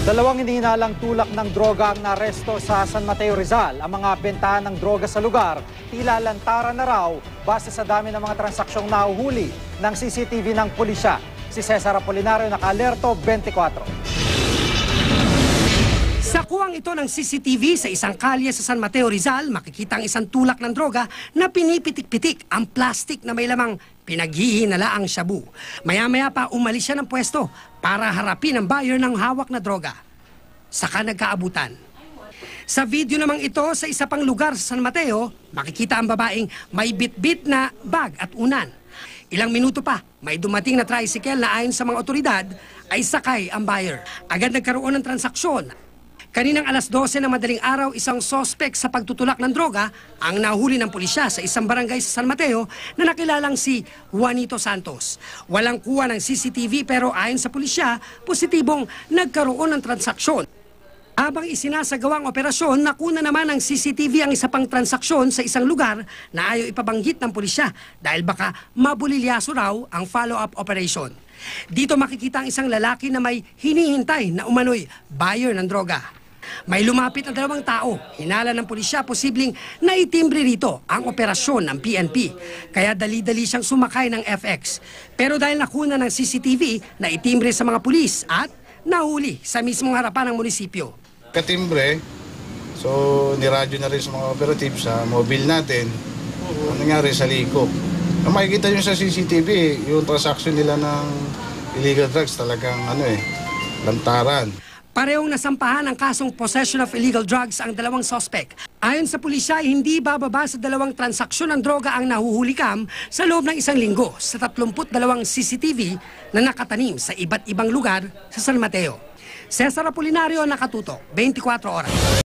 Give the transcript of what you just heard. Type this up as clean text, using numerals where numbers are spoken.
Dalawang hinihinalang tulak ng droga ang naresto sa San Mateo, Rizal. Ang mga bentahan ng droga sa lugar, tila lantaran na raw base sa dami ng mga transaksyong nahuhuli ng CCTV ng pulisya. Si Cesar Apolinario, naka-alerto 24. Sa kuwang ito ng CCTV sa isang kalye sa San Mateo, Rizal, makikita ang isang tulak ng droga na pinipitik-pitik ang plastik na may lamang pinaghihinalaang shabu. Maya-maya pa umalis siya ng pwesto para harapin ang buyer ng hawak na droga. Saka nagkaabutan. Sa video namang ito sa isa pang lugar sa San Mateo, makikita ang babaeng may bit-bit na bag at unan. Ilang minuto pa, may dumating na tricycle na ayon sa mga otoridad ay sakay ang buyer. Agad nagkaroon ng transaksyon. Kaninang alas 12 ng madaling araw, isang sospek sa pagtutulak ng droga ang nahuli ng pulisya sa isang barangay sa San Mateo na nakilalang si Juanito Santos. Walang kuha ng CCTV pero ayon sa pulisya, positibong nagkaroon ng transaksyon. Habang isinasagawang operasyon, nakuna naman ng CCTV ang isa pang transaksyon sa isang lugar na ayaw ipabanggit ng pulisya dahil baka mabulilyaso raw ang follow-up operation. Dito makikita ang isang lalaki na may hinihintay na umano'y buyer ng droga. May lumapit na dalawang tao. Hinala ng pulisya, posibleng naitimbre rito ang operasyon ng PNP. Kaya dali-dali siyang sumakay ng FX. Pero dahil nakuna ng CCTV, naitimbre sa mga pulis at nahuli sa mismong harapan ng munisipyo. Katimbre, so niradyo na rin sa mga operative sa mobile natin. Ang nangyari sa Liko. Ang makikita nyo sa CCTV, yung transaction nila ng illegal drugs talagang lantaran. Parehong nasampahan ang kasong possession of illegal drugs ang dalawang suspect. Ayon sa pulisya, hindi bababa sa dalawang transaksyon ng droga ang nahuhulikam sa loob ng isang linggo sa 32 CCTV na nakatanim sa iba't ibang lugar sa San Mateo. Cesar Apolinario, nakatutok, 24 oras.